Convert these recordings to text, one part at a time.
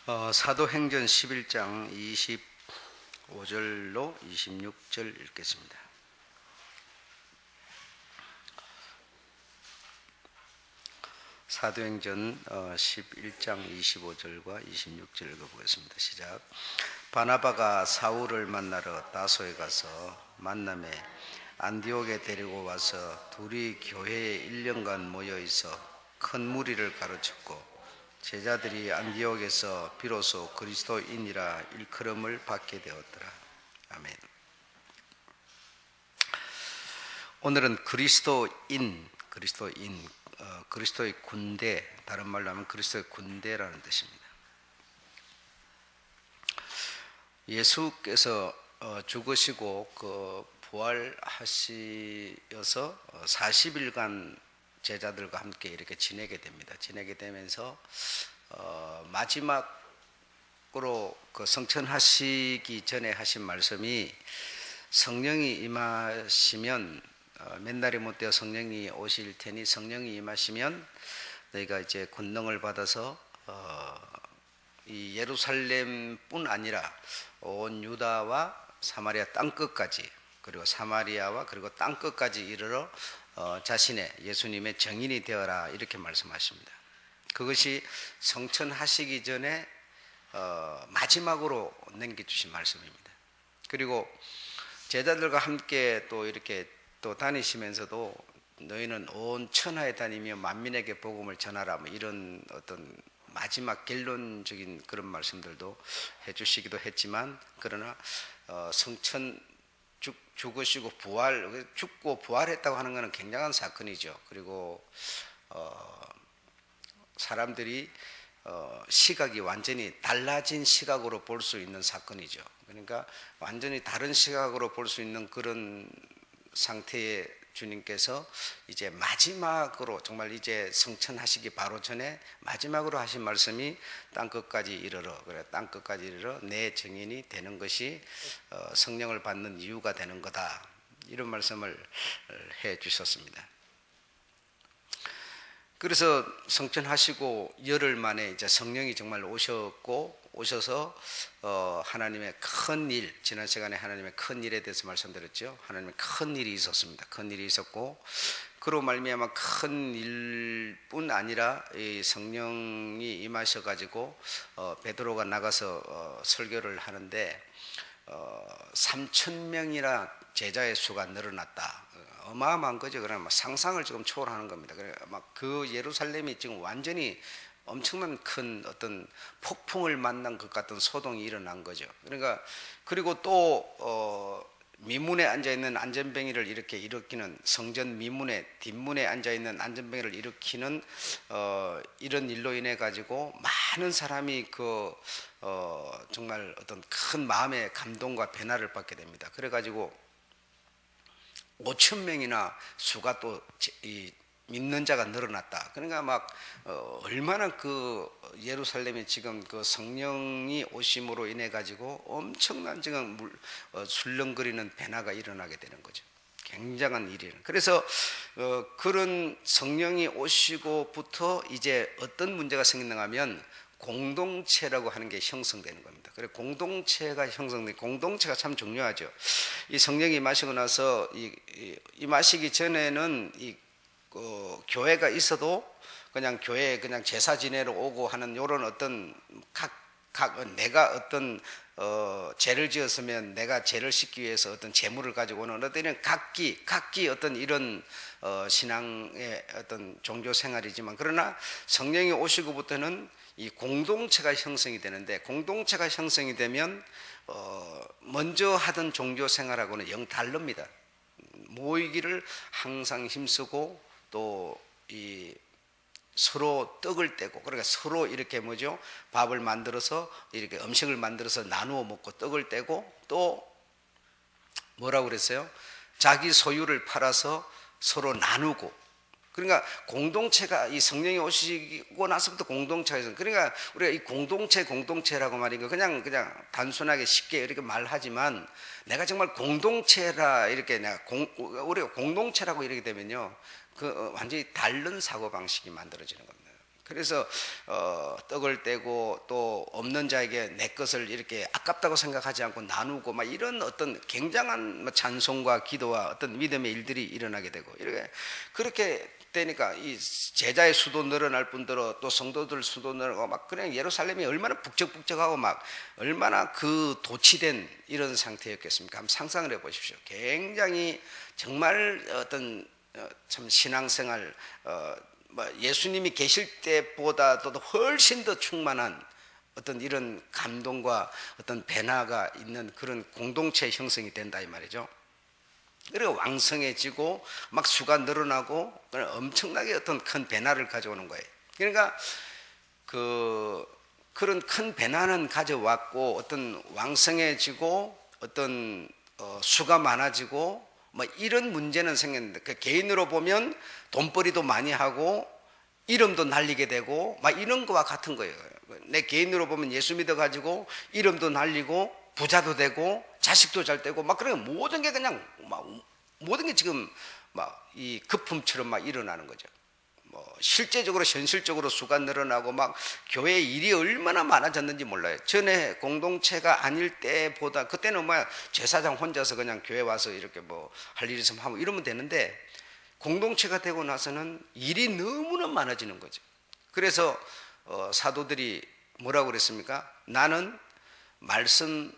사도행전 11장 25절로 26절 읽겠습니다. 사도행전 11장 25절과 26절 읽어보겠습니다. 시작. 바나바가 사울을 만나러 다소에 가서 만남에 안디옥에 데리고 와서 둘이 교회에 1년간 모여 있어 큰 무리를 가르쳤고 제자들이 안디옥에서 비로소 그리스도인이라 일컬음을 받게 되었더라. 아멘. 오늘은 그리스도인, 그리스도의 군대, 다른 말로 하면 그리스도의 군대라는 뜻입니다. 예수께서 죽으시고 부활하시어서 40일간 제자들과 함께 이렇게 지내게 됩니다. 지내게 되면서 마지막으로 성천하시기 전에 하신 말씀이 성령이 임하시면 맨날이 못되어 성령이 오실 테니 성령이 임하시면 너희가 이제 권능을 받아서 이 예루살렘뿐 아니라 온 유다와 사마리아 땅끝까지 그리고 사마리아와 그리고 땅끝까지 이르러 자신의 예수님의 증인이 되어라 이렇게 말씀하십니다. 그것이 성천하시기 전에 마지막으로 남겨주신 말씀입니다. 그리고 제자들과 함께 또 이렇게 또 다니시면서도 너희는 온 천하에 다니며 만민에게 복음을 전하라 뭐 이런 어떤 마지막 결론적인 그런 말씀들도 해주시기도 했지만 그러나 성천 죽으시고 죽고 부활했다고 하는 것은 굉장한 사건이죠. 그리고 사람들이 시각이 완전히 달라진 시각으로 볼 수 있는 사건이죠. 그러니까 완전히 다른 시각으로 볼 수 있는 그런 상태의 주님께서 이제 마지막으로 정말 이제 성천하시기 바로 전에 마지막으로 하신 말씀이 땅끝까지 이르러 그래 땅끝까지 이르러 내 증인이 되는 것이 성령을 받는 이유가 되는 거다 이런 말씀을 해 주셨습니다. 그래서 성천하시고 열흘 만에 이제 성령이 정말 오셔서 하나님의 큰 일, 지난 시간에 하나님의 큰 일에 대해서 말씀드렸죠. 하나님의 큰 일이 있었습니다. 큰 일이 있었고 그로 말미암아 큰 일뿐 아니라 이 성령이 임하셔가지고 베드로가 나가서 설교를 하는데 3,000명이나 제자의 수가 늘어났다. 어마어마한 거죠. 그러나 상상을 지금 초월하는 겁니다. 그러니까 막 그 예루살렘이 지금 완전히 엄청난 큰 어떤 폭풍을 만난 것 같은 소동이 일어난 거죠. 그러니까 그리고 또 미문에 앉아 있는 안전뱅이를 이렇게 일으키는 성전 미문에 뒷문에 앉아 있는 안전뱅이를 일으키는 이런 일로 인해 가지고 많은 사람이 정말 어떤 큰 마음의 감동과 변화를 받게 됩니다. 그래 가지고 5,000명이나 수가 또 믿는 자가 늘어났다. 그러니까 막 얼마나 그 예루살렘이 지금 그 성령이 오심으로 인해 가지고 엄청난 지금 술렁거리는 변화가 일어나게 되는 거죠. 굉장한 일이에요. 그래서 그런 성령이 오시고부터 이제 어떤 문제가 생기는가 하면 공동체라고 하는 게 형성되는 겁니다. 그래 공동체가 형성된 공동체가 참 중요하죠. 이 성령이 임하시고 나서 임하시기 전에는 교회가 있어도 그냥 교회에 그냥 제사 지내러 오고 하는 이런 어떤 내가 어떤 죄를 지었으면 내가 죄를 씻기 위해서 어떤 제물을 가지고 오는 어떤 각기 어떤 이런 신앙의 어떤 종교 생활이지만 그러나 성령이 오시고부터는 이 공동체가 형성이 되는데 공동체가 형성이 되면 먼저 하던 종교 생활하고는 영 다릅니다. 모이기를 항상 힘쓰고 또 서로 떡을 떼고 그러니까 서로 이렇게 밥을 만들어서 이렇게 음식을 만들어서 나누어 먹고 떡을 떼고 또 뭐라고 그랬어요? 자기 소유를 팔아서 서로 나누고 그러니까 공동체가 이 성령이 오시고 나서부터 공동체가 있어요. 그러니까 우리가 이 공동체라고 말이니까 그냥 단순하게 쉽게 이렇게 말하지만 내가 정말 공동체라 이렇게 우리가 공동체라고 이렇게 되면요. 완전히 다른 사고방식이 만들어지는 겁니다. 그래서 떡을 떼고 또 없는 자에게 내 것을 이렇게 아깝다고 생각하지 않고 나누고 막 이런 어떤 굉장한 찬송과 기도와 어떤 믿음의 일들이 일어나게 되고 이렇게 그렇게 되니까 이 제자의 수도 늘어날 뿐더러 또 성도들 수도 늘어나고 막 그냥 예루살렘이 얼마나 북적북적하고 막 얼마나 그 도취된 이런 상태였겠습니까? 한번 상상을 해보십시오. 굉장히 정말 어떤 참 신앙생활 예수님이 계실 때보다도 훨씬 더 충만한 어떤 이런 감동과 어떤 변화가 있는 그런 공동체 형성이 된다 이 말이죠. 그리고 왕성해지고 막 수가 늘어나고 엄청나게 어떤 큰 변화를 가져오는 거예요. 그러니까 그런 큰 변화는 가져왔고 어떤 왕성해지고 어떤 수가 많아지고 뭐 이런 문제는 생겼는데 그 개인으로 보면 돈벌이도 많이 하고 이름도 날리게 되고 막 이런 거와 같은 거예요. 내 개인으로 보면 예수 믿어가지고 이름도 날리고 부자도 되고 자식도 잘 되고 막 그런 모든 게 그냥 막 모든 게 지금 막 이 거품처럼 막 일어나는 거죠. 뭐 실제적으로 현실적으로 수가 늘어나고 막 교회 일이 얼마나 많아졌는지 몰라요. 전에 공동체가 아닐 때보다 그때는 뭐 제사장 혼자서 그냥 교회 와서 이렇게 뭐 할 일 있으면 하고 이러면 되는데 공동체가 되고 나서는 일이 너무나 많아지는 거죠. 그래서 사도들이 뭐라고 그랬습니까? 나는 말씀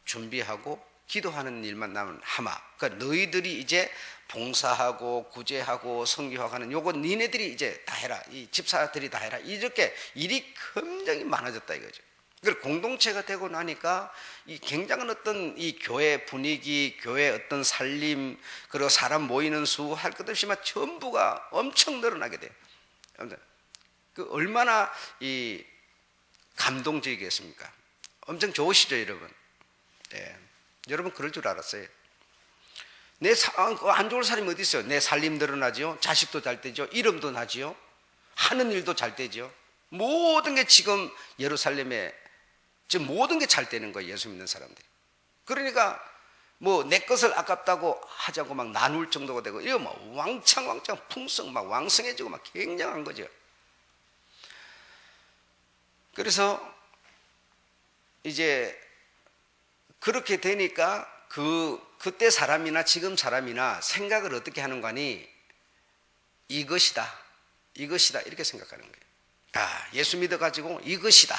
준비하고 기도하는 일만 나면 하마. 그러니까 너희들이 이제 봉사하고 구제하고 선교하는 요거 니네들이 이제 다 해라. 이 집사들이 다 해라. 이렇게 일이 굉장히 많아졌다 이거죠. 그리고 공동체가 되고 나니까 이 굉장한 어떤 이 교회 분위기, 교회 어떤 살림, 그리고 사람 모이는 수 할 것 없이 막 전부가 엄청 늘어나게 돼요. 그 얼마나 이 감동적이겠습니까? 엄청 좋으시죠, 여러분? 예. 여러분 그럴 줄 알았어요. 안 좋을 사람이 어디 있어요? 내 살림 늘어나죠. 자식도 잘 되죠. 이름도 나지요. 하는 일도 잘 되죠. 모든 게 지금 예루살렘에 지금 모든 게 잘 되는 거예요. 예수 믿는 사람들이. 그러니까 뭐 내 것을 아깝다고 하자고 막 나눌 정도가 되고 이거 막 왕창 풍성 막 왕성해지고 막 굉장한 거죠. 그래서 이제 그렇게 되니까 그때 사람이나 지금 사람이나 생각을 어떻게 하는 거니? 이것이다 이렇게 생각하는 거예요. 예수 믿어가지고 이것이다.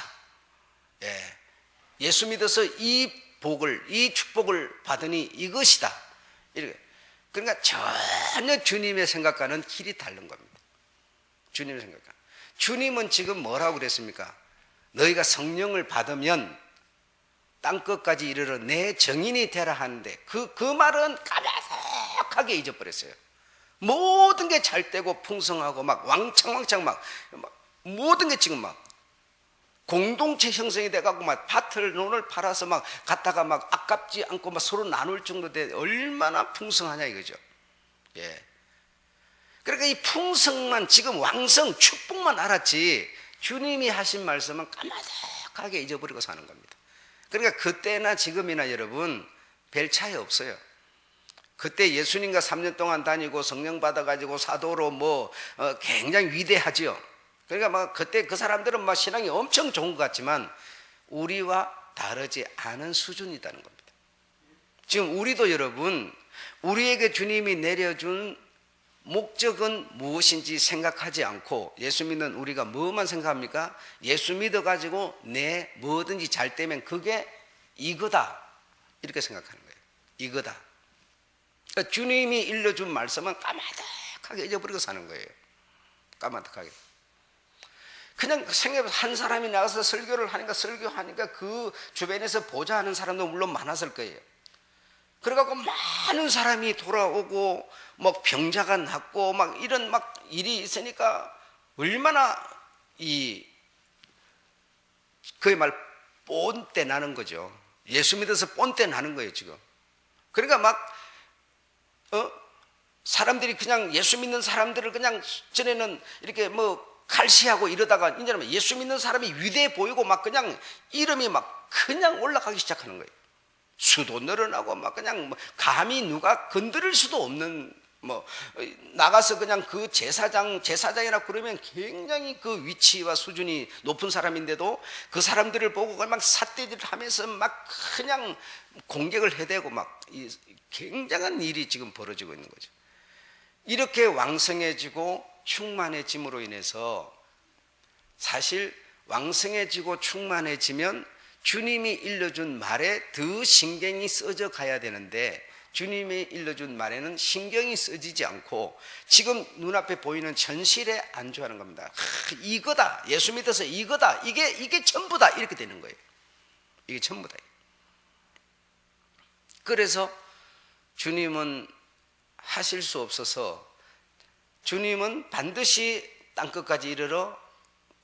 예수 믿어서 이 복을 이 축복을 받으니 이것이다. 이렇게. 그러니까 전혀 주님의 생각과는 길이 다른 겁니다. 주님의 생각과. 주님은 지금 뭐라고 그랬습니까? 너희가 성령을 받으면 땅끝까지 이르러 내 정인이 되라 하는데 그 말은 까마득하게 잊어버렸어요. 모든 게 잘 되고 풍성하고 막 왕창 막 모든 게 지금 막 공동체 형성이 돼가고 막 밭을 논을 팔아서 막 갖다가 막 아깝지 않고 막 서로 나눌 정도 돼 얼마나 풍성하냐 이거죠. 예. 그러니까 이 풍성만 지금 왕성 축복만 알았지 주님이 하신 말씀은 까마득하게 잊어버리고 사는 겁니다. 그러니까 그때나 지금이나 여러분 별 차이 없어요. 그때 예수님과 3년 동안 다니고 성령 받아가지고 사도로 굉장히 위대하지요. 그러니까 막 그때 그 사람들은 막 신앙이 엄청 좋은 것 같지만 우리와 다르지 않은 수준이라는 겁니다. 지금 우리도 여러분 우리에게 주님이 내려준 목적은 무엇인지 생각하지 않고 예수 믿는 우리가 뭐만 생각합니까? 예수 믿어가지고 내 뭐든지 잘 되면 그게 이거다 이렇게 생각하는 거예요. 이거다. 그러니까 주님이 일러준 말씀은 까마득하게 잊어버리고 사는 거예요. 까마득하게. 그냥 한 사람이 나가서 설교를 하니까 설교하니까 그 주변에서 보좌하는 사람도 물론 많았을 거예요. 그래갖고 많은 사람이 돌아오고 막 병자가 낫고 막 이런 막 일이 있으니까 얼마나 그의 말 뻔때 나는 거죠. 예수 믿어서 뻔때 나는 거예요 지금. 그러니까 막 사람들이 그냥 예수 믿는 사람들을 그냥 전에는 이렇게 갈시하고 이러다가 이제는 예수 믿는 사람이 위대해 보이고 막 그냥 이름이 막 그냥 올라가기 시작하는 거예요. 수도 늘어나고 막 그냥 감히 누가 건드릴 수도 없는 뭐 나가서 그냥 그 제사장이라 그러면 굉장히 그 위치와 수준이 높은 사람인데도 그 사람들을 보고 막 삿대질을 하면서 막 그냥 공격을 해대고 막 굉장한 일이 지금 벌어지고 있는 거죠. 이렇게 왕성해지고 충만해짐으로 인해서 사실 왕성해지고 충만해지면 주님이 일러준 말에 더 신경이 써져 가야 되는데 주님이 일러준 말에는 신경이 써지지 않고 지금 눈앞에 보이는 현실에 안주하는 겁니다. 이거다. 예수 믿어서 이거다. 이게 전부다. 이렇게 되는 거예요. 이게 전부다. 그래서 주님은 하실 수 없어서 주님은 반드시 땅끝까지 이르러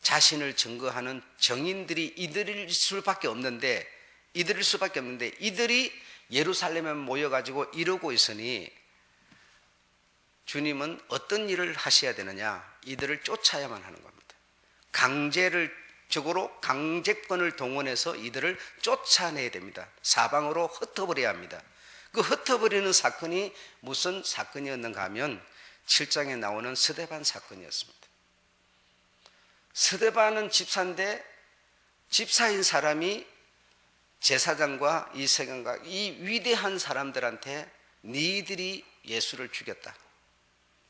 자신을 증거하는 정인들이 이들일 수밖에 없는데 이들이 예루살렘에 모여가지고 이러고 있으니 주님은 어떤 일을 하셔야 되느냐? 이들을 쫓아야만 하는 겁니다. 강제권을 동원해서 이들을 쫓아내야 됩니다. 사방으로 흩어버려야 합니다. 그 흩어버리는 사건이 무슨 사건이었는가 하면 7장에 나오는 스데반 사건이었습니다. 스데반은 집사인데 집사인 사람이 제사장과 이 세간과 이 위대한 사람들한테 니들이 예수를 죽였다.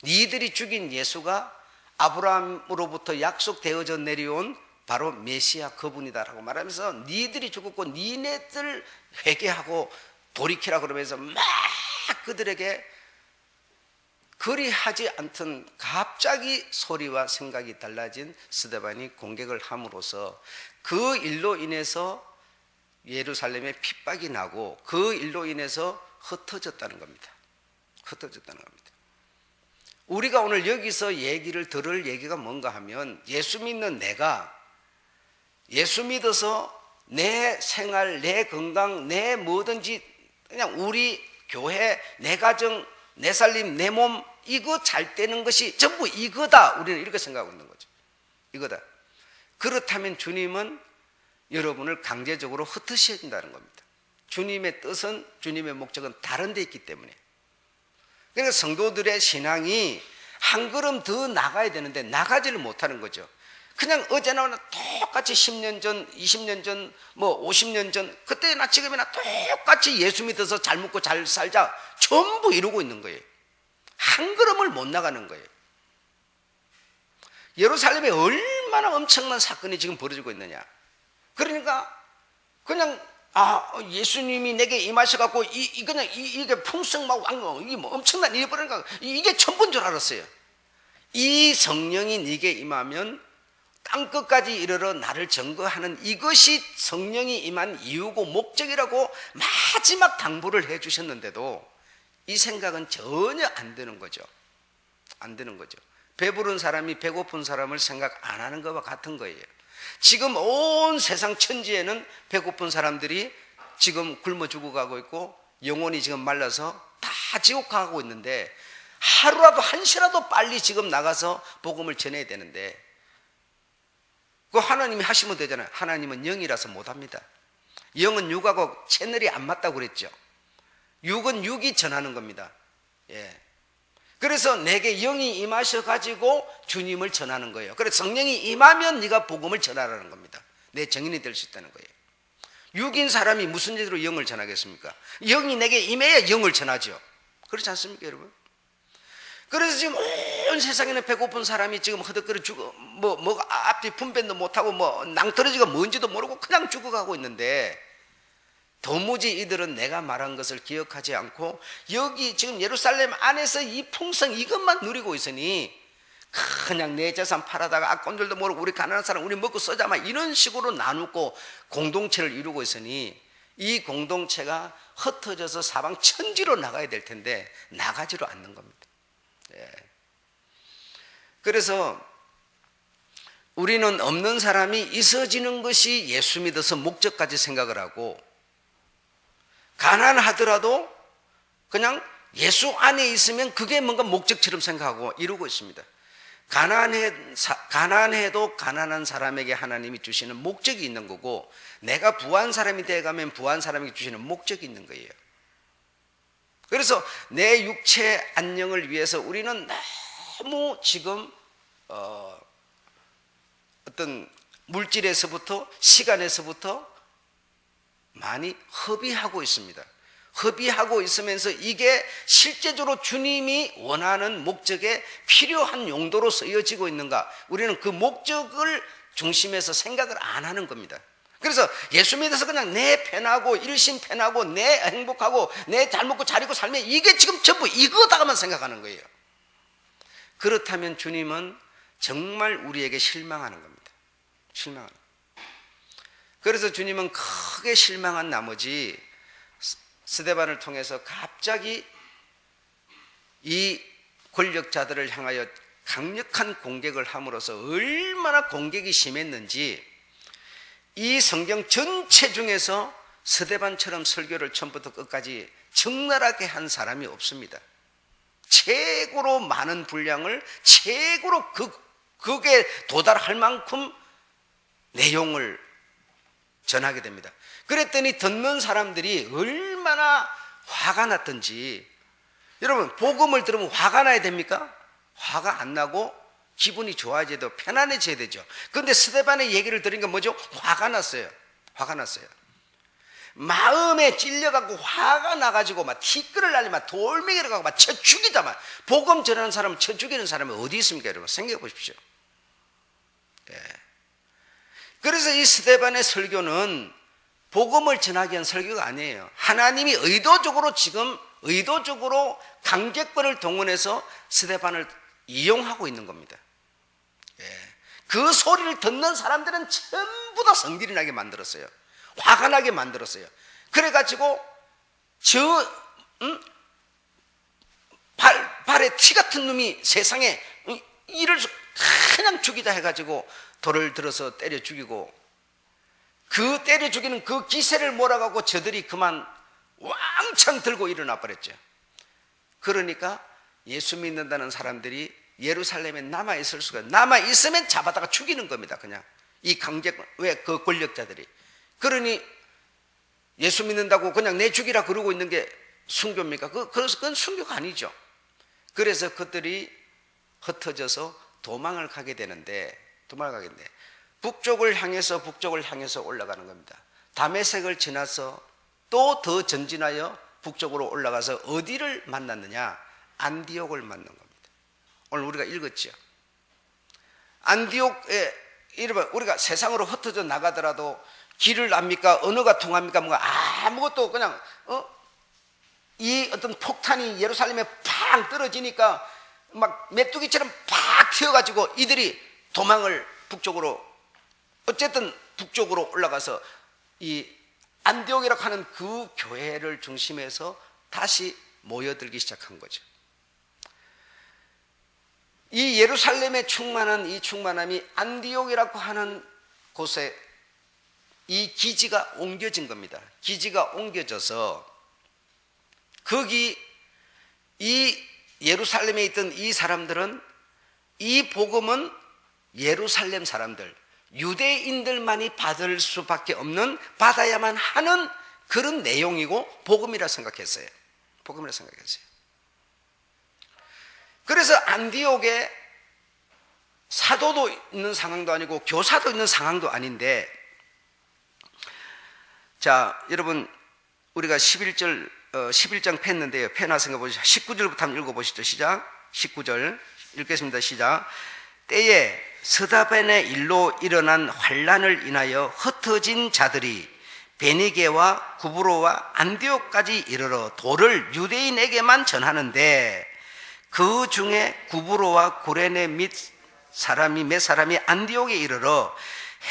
니들이 죽인 예수가 아브라함으로부터 약속되어져 내려온 바로 메시아 그분이다라고 말하면서 니들이 죽었고 니네들 회개하고 돌이키라 그러면서 막 그들에게 그리하지 않던 갑자기 소리와 생각이 달라진 스데반이 공격을 함으로써 그 일로 인해서 예루살렘에 핍박이 나고 그 일로 인해서 흩어졌다는 겁니다. 흩어졌다는 겁니다. 우리가 오늘 여기서 들을 얘기가 뭔가 하면 예수 믿는 내가 예수 믿어서 내 생활, 내 건강, 내 뭐든지 그냥 우리 교회, 내 가정, 내 살림, 내 몸 이거 잘 되는 것이 전부 이거다. 우리는 이렇게 생각하고 있는 거죠. 이거다. 그렇다면 주님은 여러분을 강제적으로 흩으셔야 된다는 겁니다. 주님의 뜻은 주님의 목적은 다른 데 있기 때문에. 그러니까 성도들의 신앙이 한 걸음 더 나가야 되는데 나가지를 못하는 거죠. 그냥 어제나 똑같이 10년 전, 20년 전, 50년 전 그때나 지금이나 똑같이 예수 믿어서 잘 먹고 잘 살자 전부 이루고 있는 거예요. 한 걸음을 못 나가는 거예요. 예루살렘에 얼마나 엄청난 사건이 지금 벌어지고 있느냐. 그러니까 그냥 예수님이 내게 임하셔갖고 이게 풍성 막 왕, 이게 뭐 엄청난 일이 벌어지니까 이게 전부인 줄 알았어요. 이 성령이 네게 임하면 땅끝까지 이르러 나를 증거하는 이것이 성령이 임한 이유고 목적이라고 마지막 당부를 해 주셨는데도 이 생각은 전혀 안 드는 거죠. 안 드는 거죠. 배부른 사람이 배고픈 사람을 생각 안 하는 것과 같은 거예요. 지금 온 세상 천지에는 배고픈 사람들이 지금 굶어 죽어가고 있고 영혼이 지금 말라서 다 지옥 가고 있는데 하루라도 한시라도 빨리 지금 나가서 복음을 전해야 되는데 그 하나님이 하시면 되잖아요. 하나님은 영이라서 못합니다. 영은 육하고 채널이 안 맞다고 그랬죠. 육은 육이 전하는 겁니다. 예. 그래서 내게 영이 임하셔가지고 주님을 전하는 거예요. 그래서 성령이 임하면 네가 복음을 전하라는 겁니다. 내 정인이 될 수 있다는 거예요. 육인 사람이 무슨 죄로 영을 전하겠습니까? 영이 내게 임해야 영을 전하죠. 그렇지 않습니까, 여러분? 그래서 지금 온 세상에는 배고픈 사람이 지금 허덕거려 죽어 앞뒤 분辨도 못하고 낭떠러지가 뭔지도 모르고 그냥 죽어가고 있는데 도무지 이들은 내가 말한 것을 기억하지 않고 여기 지금 예루살렘 안에서 이 풍성 이것만 누리고 있으니 그냥 내 재산 팔아다가 악꾼들도 모르고 우리 가난한 사람 우리 먹고 써자마 이런 식으로 나누고 공동체를 이루고 있으니 이 공동체가 흩어져서 사방 천지로 나가야 될 텐데 나가지로 않는 겁니다. 예. 그래서 우리는 없는 사람이 있어지는 것이 예수 믿어서 목적까지 생각을 하고 가난하더라도 그냥 예수 안에 있으면 그게 뭔가 목적처럼 생각하고 이루고 있습니다. 가난해도 가난한 사람에게 하나님이 주시는 목적이 있는 거고 내가 부한 사람이 되어가면 부한 사람에게 주시는 목적이 있는 거예요. 그래서 내 육체 안녕을 위해서 우리는 너무 지금 어떤 물질에서부터 시간에서부터 많이 허비하고 있습니다. 허비하고 있으면서 이게 실제적으로 주님이 원하는 목적에 필요한 용도로 쓰여지고 있는가? 우리는 그 목적을 중심에서 생각을 안 하는 겁니다. 그래서 예수 믿어서 그냥 내 편하고 일심 편하고 내 행복하고 내 잘 먹고 잘 입고 살면 이게 지금 전부 이거다가만 생각하는 거예요. 그렇다면 주님은 정말 우리에게 실망하는 겁니다. 실망하는 겁니다. 그래서 주님은 크게 실망한 나머지 스데반을 통해서 갑자기 이 권력자들을 향하여 강력한 공격을 함으로써 얼마나 공격이 심했는지 이 성경 전체 중에서 스데반처럼 설교를 처음부터 끝까지 적나라하게 한 사람이 없습니다. 최고로 많은 분량을 최고로 극에 도달할 만큼 내용을 전하게 됩니다. 그랬더니 듣는 사람들이 얼마나 화가 났던지. 여러분, 복음을 들으면 화가 나야 됩니까? 화가 안 나고 기분이 좋아져야 되고 편안해져야 되죠. 그런데 스데반의 얘기를 들으니까 뭐죠? 화가 났어요. 화가 났어요. 마음에 찔려갖고 화가 나가지고 막 티끌을 날리고 막 돌멩이를 가고 막 쳐 죽이자. 막 복음 전하는 사람을 쳐 죽이는 사람이 어디 있습니까? 여러분 생각해 보십시오. 예. 그래서 이 스데반의 설교는 복음을 전하기 위한 설교가 아니에요. 하나님이 의도적으로 강제권을 동원해서 스데반을 이용하고 있는 겁니다. 예. 그 소리를 듣는 사람들은 전부 다 성질이 나게 만들었어요. 화가 나게 만들었어요. 그래가지고 발에 티 같은 놈이 세상에 이를 그냥 죽이다 해가지고 돌을 들어서 때려 죽이고, 그 때려 죽이는 그 기세를 몰아가고 저들이 그만 왕창 들고 일어나 버렸죠. 그러니까 예수 믿는다는 사람들이 예루살렘에 남아있을 수가, 남아있으면 잡아다가 죽이는 겁니다. 그냥 이 그 권력자들이. 그러니 예수 믿는다고 그냥 내 죽이라 그러고 있는 게 순교입니까? 그건 순교가 아니죠. 그래서 그들이 흩어져서 도망을 가게 되는데 북쪽을 향해서 올라가는 겁니다. 다메섹을 지나서 또 더 전진하여 북쪽으로 올라가서 어디를 만났느냐? 안디옥을 만난 겁니다. 오늘 우리가 읽었죠. 안디옥에 우리가 세상으로 흩어져 나가더라도 길을 압니까? 언어가 통합니까? 뭔가 아무것도 그냥 이 어떤 폭탄이 예루살렘에 팍 떨어지니까 막 메뚜기처럼 팍 튀어가지고 이들이 도망을 북쪽으로 올라가서 이 안디옥이라고 하는 그 교회를 중심해서 다시 모여들기 시작한 거죠. 이 예루살렘에 충만한 이 충만함이 안디옥이라고 하는 곳에 이 기지가 옮겨진 겁니다. 기지가 옮겨져서 거기 이 예루살렘에 있던 이 사람들은 이 복음은 예루살렘 사람들, 유대인들만이 받을 수밖에 없는, 받아야만 하는 그런 내용이고 복음이라 생각했어요. 그래서 안디옥에 사도도 있는 상황도 아니고 교사도 있는 상황도 아닌데, 자, 여러분 우리가 11장 폈는데요. 펴놨으니까 보시죠. 19절부터 한번 읽어보시죠. 시작. 19절 읽겠습니다. 시작. 때에 스데반의 일로 일어난 환란을 인하여 흩어진 자들이 베니게와 구브로와 안디옥까지 이르러 도를 유대인에게만 전하는데, 그 중에 구브로와 구레네 몇 사람이 안디옥에 이르러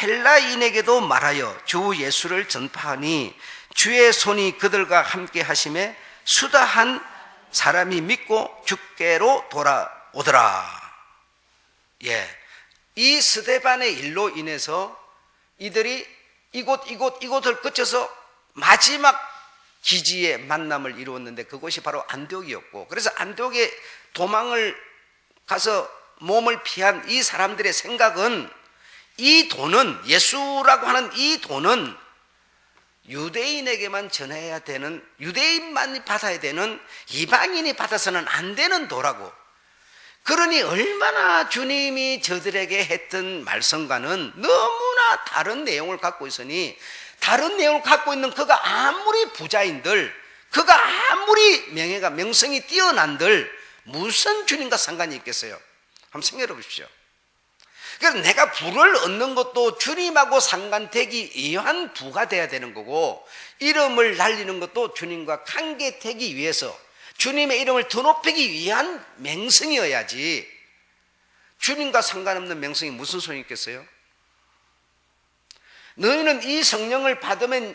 헬라인에게도 말하여 주 예수를 전파하니 주의 손이 그들과 함께 하심에 수다한 사람이 믿고 주께로 돌아오더라. 예, 이 스데반의 일로 인해서 이들이 이곳을 거쳐서 마지막 기지의 만남을 이루었는데 그곳이 바로 안디옥이었고, 그래서 안디옥에 도망을 가서 몸을 피한 이 사람들의 생각은, 이 돈은, 예수라고 하는 이 돈은 유대인에게만 전해야 되는, 유대인만이 받아야 되는, 이방인이 받아서는 안 되는 도라고. 그러니 얼마나 주님이 저들에게 했던 말씀과는 너무나 다른 내용을 갖고 있으니, 다른 내용을 갖고 있는 그가 아무리 부자인들, 그가 아무리 명성이 뛰어난들 무슨 주님과 상관이 있겠어요? 한번 생각해 보십시오. 그래서 내가 부를 얻는 것도 주님하고 상관되기 위한 부가 돼야 되는 거고, 이름을 날리는 것도 주님과 관계되기 위해서 주님의 이름을 더 높이기 위한 명성이어야지, 주님과 상관없는 명성이 무슨 소용이 있겠어요? 너희는 이 성령을 받으면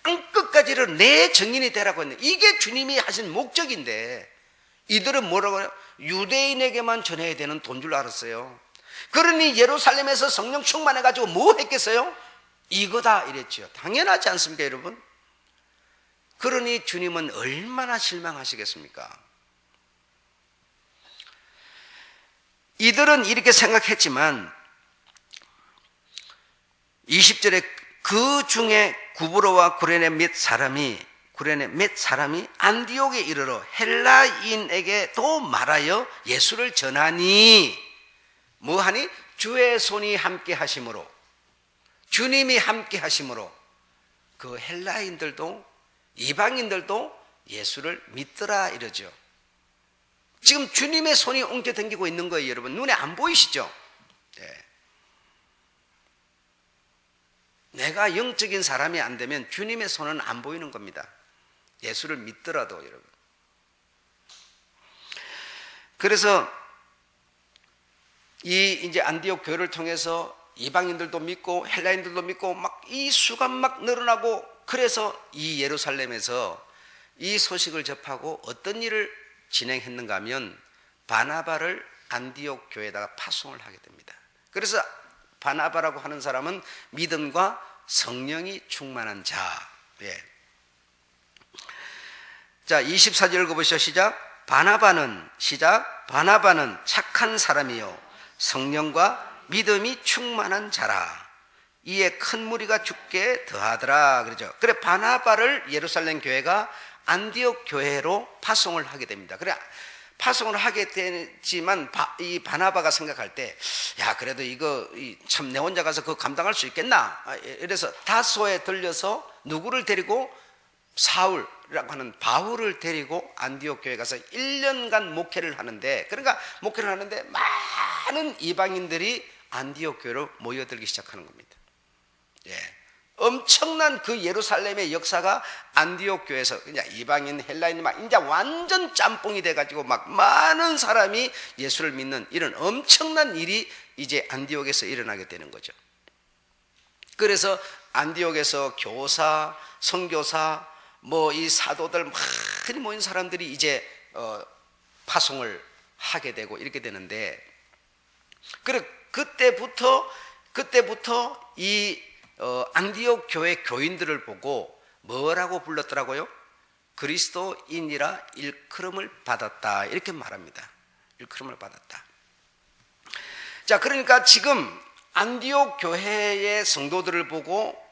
땅끝까지를 내 증인이 되라고 했는데, 이게 주님이 하신 목적인데 이들은 뭐라고 해요? 유대인에게만 전해야 되는 돈 줄 알았어요. 그러니 예루살렘에서 성령 충만해가지고 뭐 했겠어요? 이거다 이랬죠. 당연하지 않습니까, 여러분? 그러니 주님은 얼마나 실망하시겠습니까? 이들은 이렇게 생각했지만 20절에 그 중에 구브로와 구레네 몇 사람이 안디옥에 이르러 헬라인에게도 말하여 예수를 전하니, 뭐하니? 주의 손이 함께 하심으로, 주님이 함께 하심으로 그 헬라인들도 이방인들도 예수를 믿더라 이러죠. 지금 주님의 손이 옮겨 당기고 있는 거예요, 여러분. 눈에 안 보이시죠? 네. 내가 영적인 사람이 안 되면 주님의 손은 안 보이는 겁니다. 예수를 믿더라도, 여러분. 그래서 이제 안디옥 교회를 통해서 이방인들도 믿고 헬라인들도 믿고 막 이 수가 막 늘어나고, 그래서 이 예루살렘에서 이 소식을 접하고 어떤 일을 진행했는가 하면 바나바를 안디옥 교회에다가 파송을 하게 됩니다. 그래서 바나바라고 하는 사람은 믿음과 성령이 충만한 자. 예. 자, 24절 읽어보시죠. 시작. 바나바는 착한 사람이요 성령과 믿음이 충만한 자라. 이에 큰 무리가 죽게 더하더라. 그러죠. 그래, 바나바를 예루살렘 교회가 안디옥 교회로 파송을 하게 됩니다. 그래, 파송을 하게 되지만 이 바나바가 생각할 때, 야, 그래도 이거 참 내 혼자 가서 그거 감당할 수 있겠나? 이래서 다소에 들려서 누구를 데리고? 사울이라고 하는 바울을 데리고 안디옥 교회 가서 1년간 목회를 하는데, 그러니까 목회를 하는데 많은 이방인들이 안디옥 교회로 모여들기 시작하는 겁니다. 예. 엄청난 그 예루살렘의 역사가 안디옥 교회에서 그냥 이방인 헬라인 막 이제 완전 짬뽕이 돼가지고 막 많은 사람이 예수를 믿는 이런 엄청난 일이 이제 안디옥에서 일어나게 되는 거죠. 그래서 안디옥에서 교사, 선교사, 뭐 이 사도들 많이 모인 사람들이 이제 파송을 하게 되고 이렇게 되는데, 그래 그때부터 이 안디옥 교회 교인들을 보고 뭐라고 불렀더라고요? 그리스도인이라 일컬음을 받았다, 이렇게 말합니다. 일컬음을 받았다. 자, 그러니까 지금 안디옥 교회의 성도들을 보고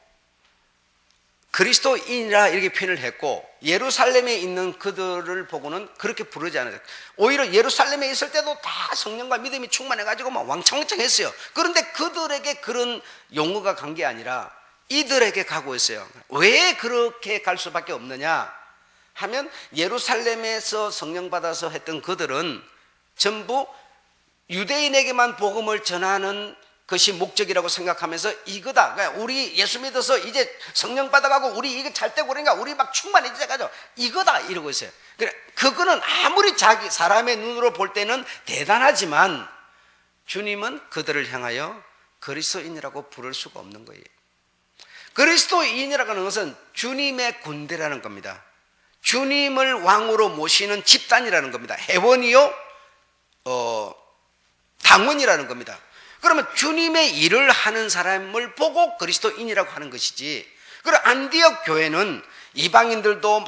그리스도인이라 이렇게 표현을 했고, 예루살렘에 있는 그들을 보고는 그렇게 부르지 않아요. 오히려 예루살렘에 있을 때도 다 성령과 믿음이 충만해가지고 막 왕창왕창 했어요. 그런데 그들에게 그런 용어가 간 게 아니라 이들에게 가고 있어요. 왜 그렇게 갈 수밖에 없느냐 하면, 예루살렘에서 성령 받아서 했던 그들은 전부 유대인에게만 복음을 전하는 것이 목적이라고 생각하면서 이거다, 그러니까 우리 예수 믿어서 이제 성령 받아가고 우리 이게 잘 되고 그러니까 우리 막 충만해져가지고 이거다 이러고 있어요. 그거는 아무리 자기 사람의 눈으로 볼 때는 대단하지만 주님은 그들을 향하여 그리스도인이라고 부를 수가 없는 거예요. 그리스도인이라고 하는 것은 주님의 군대라는 겁니다. 주님을 왕으로 모시는 집단이라는 겁니다. 회원이요 당원이라는 겁니다. 그러면 주님의 일을 하는 사람을 보고 그리스도인이라고 하는 것이지, 그리고 안디옥 교회는 이방인들도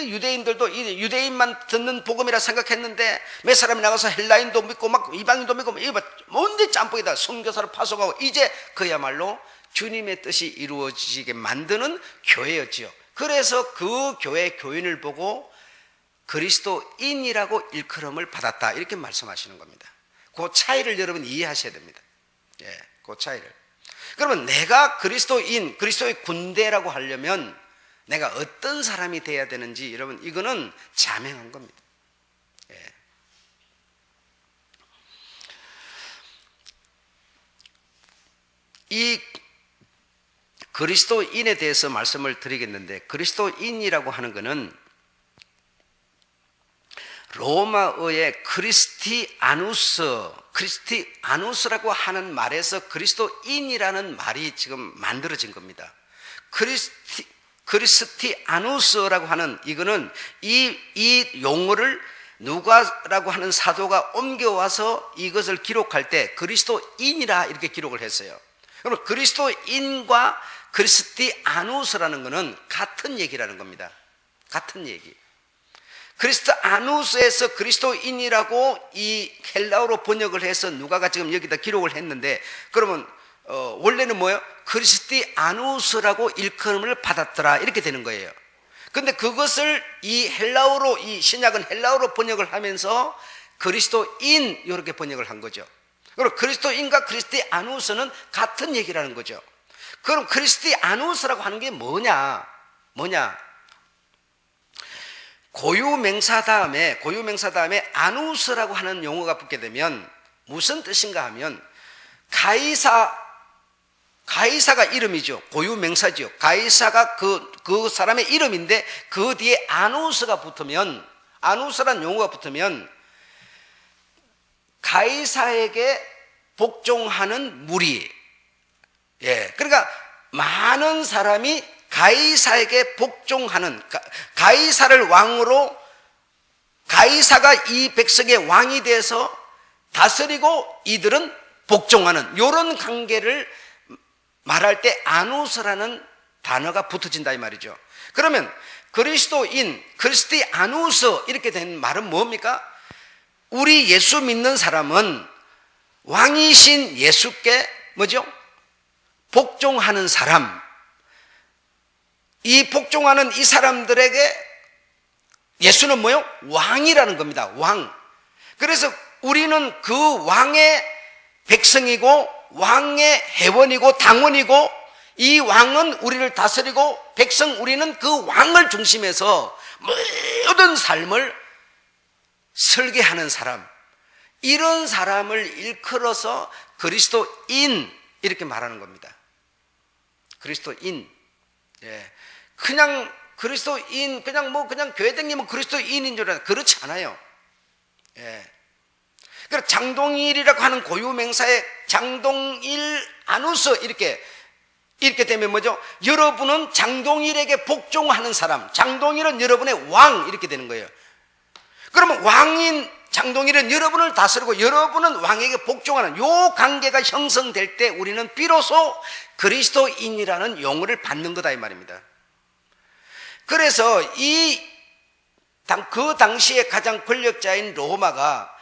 유대인들도 이 유대인만 듣는 복음이라 생각했는데 몇 사람이 나가서 헬라인도 믿고 막 이방인도 믿고 뭔데 짬뽕이다 선교사를 파송하고 이제 그야말로 주님의 뜻이 이루어지게 만드는 교회였지요. 그래서 그 교회 교인을 보고 그리스도인이라고 일컬음을 받았다 이렇게 말씀하시는 겁니다. 그 차이를 여러분 이해하셔야 됩니다. 예, 그 차이를. 그러면 내가 그리스도인, 그리스도의 군대라고 하려면 내가 어떤 사람이 돼야 되는지 여러분 이거는 자명한 겁니다. 예. 이 그리스도인에 대해서 말씀을 드리겠는데 그리스도인이라고 하는 것은 로마어의 크리스티아누스라고 하는 말에서 그리스도인이라는 말이 지금 만들어진 겁니다. 크리스티아누스라고 하는 이거는 이 용어를 누가라고 하는 사도가 옮겨와서 이것을 기록할 때 그리스도인이라 이렇게 기록을 했어요. 그럼 그리스도인과 크리스티아누스라는 것은 같은 얘기라는 겁니다. 같은 얘기. 크리스티아누스에서 그리스도인이라고 이 헬라어로 번역을 해서 누가가 지금 여기다 기록을 했는데 그러면 원래는 뭐예요? 크리스티아누스라고 일컬음을 받았더라 이렇게 되는 거예요. 근데 그것을 이 헬라어로 이 신약은 헬라어로 번역을 하면서 그리스도인 이렇게 번역을 한 거죠. 그럼 그리스도인과 크리스티아누스는 같은 얘기라는 거죠. 그럼 크리스티아누스라고 하는 게 뭐냐? 고유명사 다음에 아누스라고 하는 용어가 붙게 되면 무슨 뜻인가 하면 가이사가 이름이죠. 고유명사죠. 가이사가 그 사람의 이름인데 그 뒤에 아누스가 붙으면 아누스란 용어가 붙으면 가이사에게 복종하는 무리. 예. 그러니까 많은 사람이 가이사에게 복종하는 가이사를 왕으로 가이사가 이 백성의 왕이 돼서 다스리고 이들은 복종하는 이런 관계를 말할 때 아누스라는 단어가 붙어진다 이 말이죠. 그러면 그리스도인, 크리스티아누스 이렇게 된 말은 뭡니까? 우리 예수 믿는 사람은 왕이신 예수께 뭐죠? 복종하는 사람. 이 복종하는 이 사람들에게 예수는 뭐요? 왕이라는 겁니다. 왕. 그래서 우리는 그 왕의 백성이고 왕의 회원이고 당원이고 이 왕은 우리를 다스리고 백성 우리는 그 왕을 중심해서 모든 삶을 설계하는 사람. 이런 사람을 일컬어서 그리스도인 이렇게 말하는 겁니다. 그리스도인. 예. 그냥 그리스도인, 그냥 교회 다니면 그리스도인인 줄 알아요. 그렇지 않아요. 예. 그래서 장동일이라고 하는 고유명사에 장동일 아누스 이렇게 되면 뭐죠? 여러분은 장동일에게 복종하는 사람, 장동일은 여러분의 왕 이렇게 되는 거예요. 그러면 왕인 장동일은 여러분을 다스리고 여러분은 왕에게 복종하는 요 관계가 형성될 때 우리는 비로소 그리스도인이라는 용어를 받는 거다 이 말입니다. 그래서 그 당시에 가장 권력자인 로마가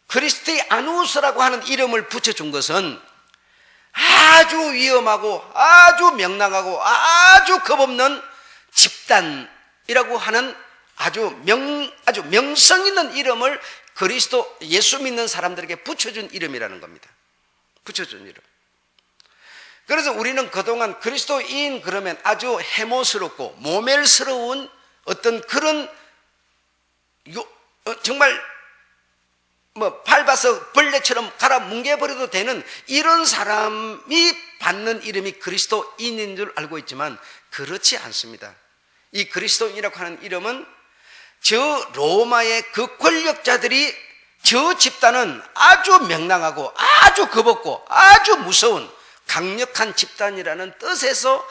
크리스티아누스라고 하는 이름을 붙여준 것은 아주 위험하고 아주 명랑하고 아주 겁없는 집단이라고 하는 아주 명성 있는 이름을 예수 믿는 사람들에게 붙여준 이름이라는 겁니다. 붙여준 이름. 그래서 우리는 그동안 그리스도인 그러면 아주 해모스럽고 모멸스러운 어떤 그런 정말 밟아서 벌레처럼 갈아 뭉개버려도 되는 이런 사람이 받는 이름이 그리스도인인 줄 알고 있지만 그렇지 않습니다. 이 그리스도인이라고 하는 이름은 저 로마의 그 권력자들이 저 집단은 아주 명랑하고 아주 겁없고 아주 무서운 강력한 집단이라는 뜻에서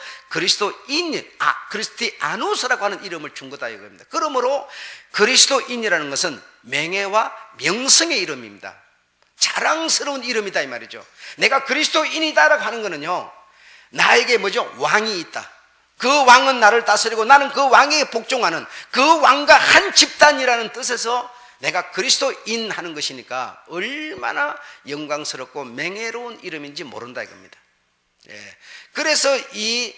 크리스티아누스라고 하는 이름을 준 거다 이겁니다. 그러므로 그리스도인이라는 것은 명예와 명성의 이름입니다. 자랑스러운 이름이다 이 말이죠. 내가 그리스도인이다라고 하는 거는요, 나에게 뭐죠? 왕이 있다. 그 왕은 나를 다스리고 나는 그 왕에게 복종하는 그 왕과 한 집단이라는 뜻에서 내가 그리스도인 하는 것이니까 얼마나 영광스럽고 명예로운 이름인지 모른다 이겁니다. 예. 그래서 이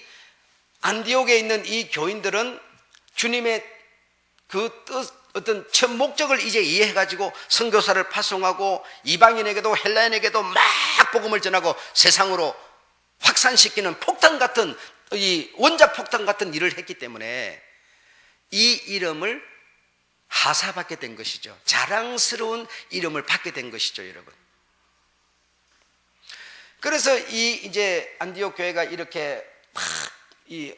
안디옥에 있는 이 교인들은 주님의 그 뜻, 어떤 첫 목적을 이제 이해해가지고 선교사를 파송하고 이방인에게도 헬라인에게도 막 복음을 전하고 세상으로 확산시키는 폭탄 같은 이 원자 폭탄 같은 일을 했기 때문에 이 이름을 하사받게 된 것이죠. 자랑스러운 이름을 받게 된 것이죠, 여러분. 그래서 이 이제 안디옥 교회가 이렇게 막 이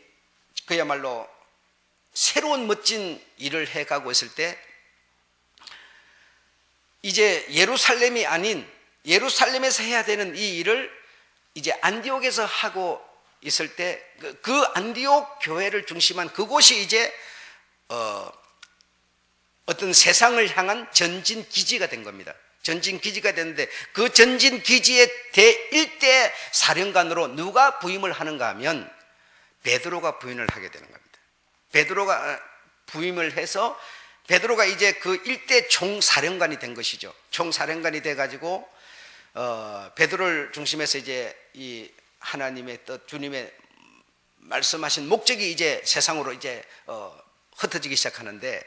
그야말로 새로운 멋진 일을 해가고 있을 때 이제 예루살렘이 아닌 예루살렘에서 해야 되는 이 일을 이제 안디옥에서 하고 있을 때 그 안디옥 교회를 중심한 그곳이 이제 어떤 세상을 향한 전진 기지가 된 겁니다. 전진 기지가 됐는데 그 전진 기지의 제1대 사령관으로 누가 부임을 하는가 하면 베드로가 부임을 하게 되는 겁니다. 베드로가 부임을 해서 베드로가 이제 그 일대 총사령관이 된 것이죠. 총사령관이 돼가지고 베드로를 중심해서 이제 이 하나님의 뜻, 주님의 말씀하신 목적이 이제 세상으로 이제 흩어지기 시작하는데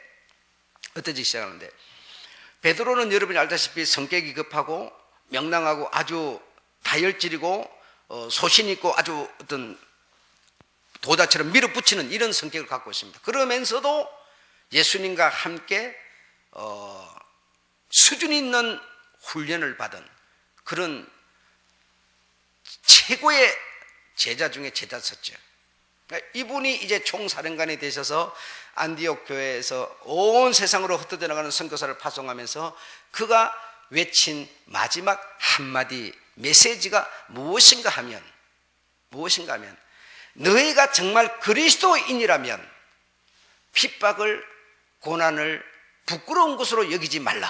베드로는 여러분이 알다시피 성격이 급하고 명랑하고 아주 다혈질이고 소신 있고 아주 어떤 도다처럼 밀어붙이는 이런 성격을 갖고 있습니다. 그러면서도 예수님과 함께 수준 있는 훈련을 받은 그런 최고의 제자 중에 제자였죠. 이분이 이제 총사령관이 되셔서 안디옥 교회에서 온 세상으로 흩어져 나가는 선교사를 파송하면서 그가 외친 마지막 한마디 메시지가 무엇인가 하면 너희가 정말 그리스도인이라면 핍박을 고난을 부끄러운 것으로 여기지 말라.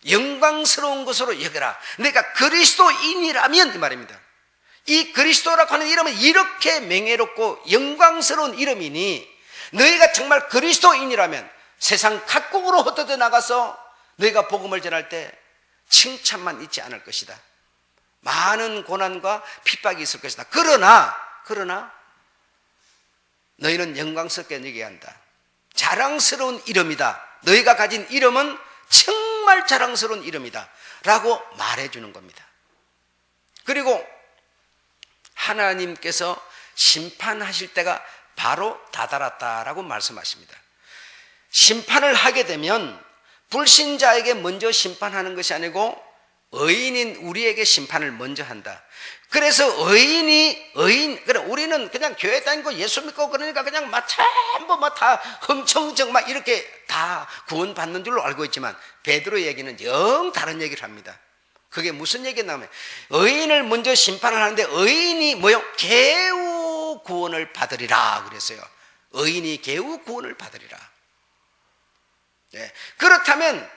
영광스러운 것으로 여겨라. 내가 그리스도인이라면 이 말입니다. 이 그리스도라고 하는 이름은 이렇게 명예롭고 영광스러운 이름이니 너희가 정말 그리스도인이라면 세상 각국으로 흩어져 나가서 너희가 복음을 전할 때 칭찬만 있지 않을 것이다. 많은 고난과 핍박이 있을 것이다. 그러나 너희는 영광스럽게 여겨야 한다. 자랑스러운 이름이다. 너희가 가진 이름은 정말 자랑스러운 이름이다 라고 말해주는 겁니다. 그리고 하나님께서 심판하실 때가 바로 다다랐다라고 말씀하십니다. 심판을 하게 되면 불신자에게 먼저 심판하는 것이 아니고 의인인 우리에게 심판을 먼저 한다. 그래서 그래 우리는 그냥 교회 다니고 예수 믿고 그러니까 그냥 막 전부 다 흥청정 막 이렇게 다 구원받는 줄로 알고 있지만 베드로 얘기는 영 다른 얘기를 합니다. 그게 무슨 얘기냐면 의인을 먼저 심판을 하는데 의인이 뭐요? 개우 구원을 받으리라 그랬어요. 의인이 개우 구원을 받으리라. 네. 그렇다면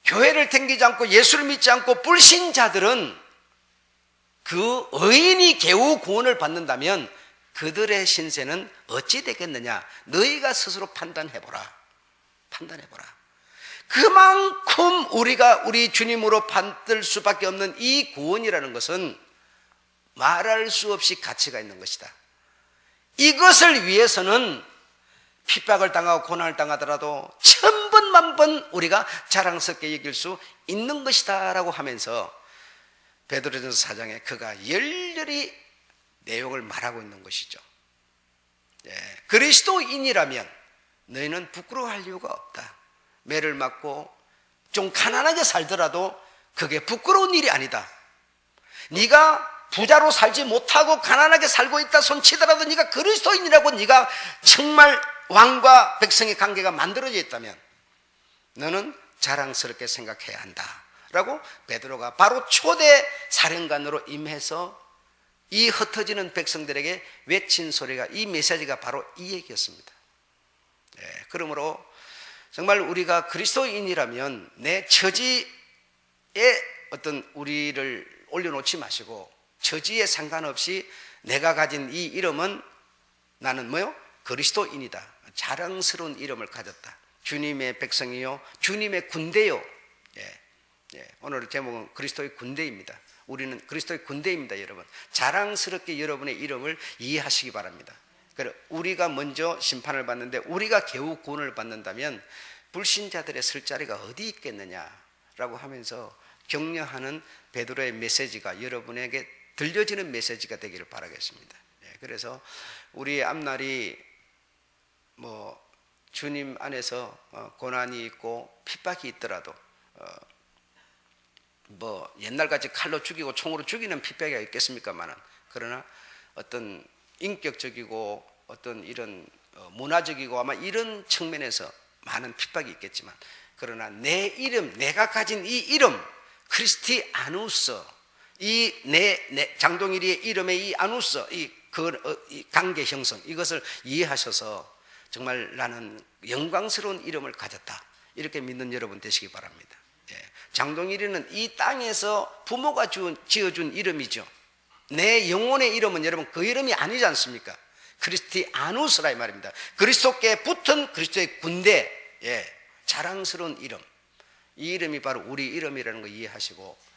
교회를 댕기지 않고 예수를 믿지 않고 불신자들은 그 의인이 개우 구원을 받는다면 그들의 신세는 어찌 되겠느냐? 너희가 스스로 판단해보라. 그만큼 우리가 우리 주님으로 받을 수밖에 없는 이 구원이라는 것은 말할 수 없이 가치가 있는 것이다. 이것을 위해서는 핍박을 당하고 고난을 당하더라도 천번 만번 우리가 자랑스럽게 여길 수 있는 것이다 라고 하면서 베드로전서 4장에 그가 열렬히 내용을 말하고 있는 것이죠. 그리스도인이라면 너희는 부끄러워할 이유가 없다. 매를 맞고 좀 가난하게 살더라도 그게 부끄러운 일이 아니다. 네가 부자로 살지 못하고 가난하게 살고 있다 손치더라도 네가 그리스도인이라고 네가 정말 왕과 백성의 관계가 만들어져 있다면 너는 자랑스럽게 생각해야 한다 라고 베드로가 바로 초대 사령관으로 임해서 이 흩어지는 백성들에게 외친 소리가 이 메시지가 바로 이 얘기였습니다. 그러므로 정말 우리가 그리스도인이라면 내 처지에 어떤 우리를 올려놓지 마시고 처지에 상관없이 내가 가진 이 이름은 나는 뭐요? 그리스도인이다. 자랑스러운 이름을 가졌다. 주님의 백성이요, 주님의 군대요. 예, 예. 오늘 제목은 그리스도의 군대입니다. 우리는 그리스도의 군대입니다, 여러분. 자랑스럽게 여러분의 이름을 이해하시기 바랍니다. 그래, 우리가 먼저 심판을 받는데 우리가 겨우 구원을 받는다면 불신자들의 설 자리가 어디 있겠느냐라고 하면서 격려하는 베드로의 메시지가 여러분에게 들려지는 메시지가 되기를 바라겠습니다. 예, 그래서 우리의 앞날이 뭐 주님 안에서 고난이 있고 핍박이 있더라도 뭐 옛날같이 칼로 죽이고 총으로 죽이는 핍박이 있겠습니까마는, 그러나 어떤 인격적이고 어떤 이런 문화적이고 아마 이런 측면에서 많은 핍박이 있겠지만, 그러나 내 이름, 내가 가진 이 이름 크리스티아누스, 이 내 장동일이의 이름의 이 아누스, 이 관계 형성, 이것을 이해하셔서 정말 나는 영광스러운 이름을 가졌다, 이렇게 믿는 여러분 되시기 바랍니다. 예. 장동일이는 이 땅에서 부모가 지어준 이름이죠. 내 영혼의 이름은 여러분 그 이름이 아니지 않습니까? 크리스티아누스라 이 말입니다. 그리스도께 붙은 그리스도의 군대, 예, 자랑스러운 이름. 이 이름이 바로 우리 이름이라는 거 이해하시고,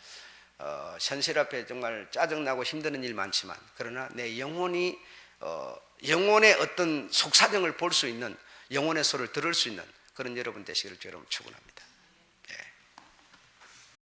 현실 앞에 정말 짜증나고 힘드는 일 많지만, 그러나 내 영혼이 영혼의 어떤 속사정을 볼 수 있는, 영혼의 소리를 들을 수 있는 그런 여러분 되시기를 여러분 축원합니다.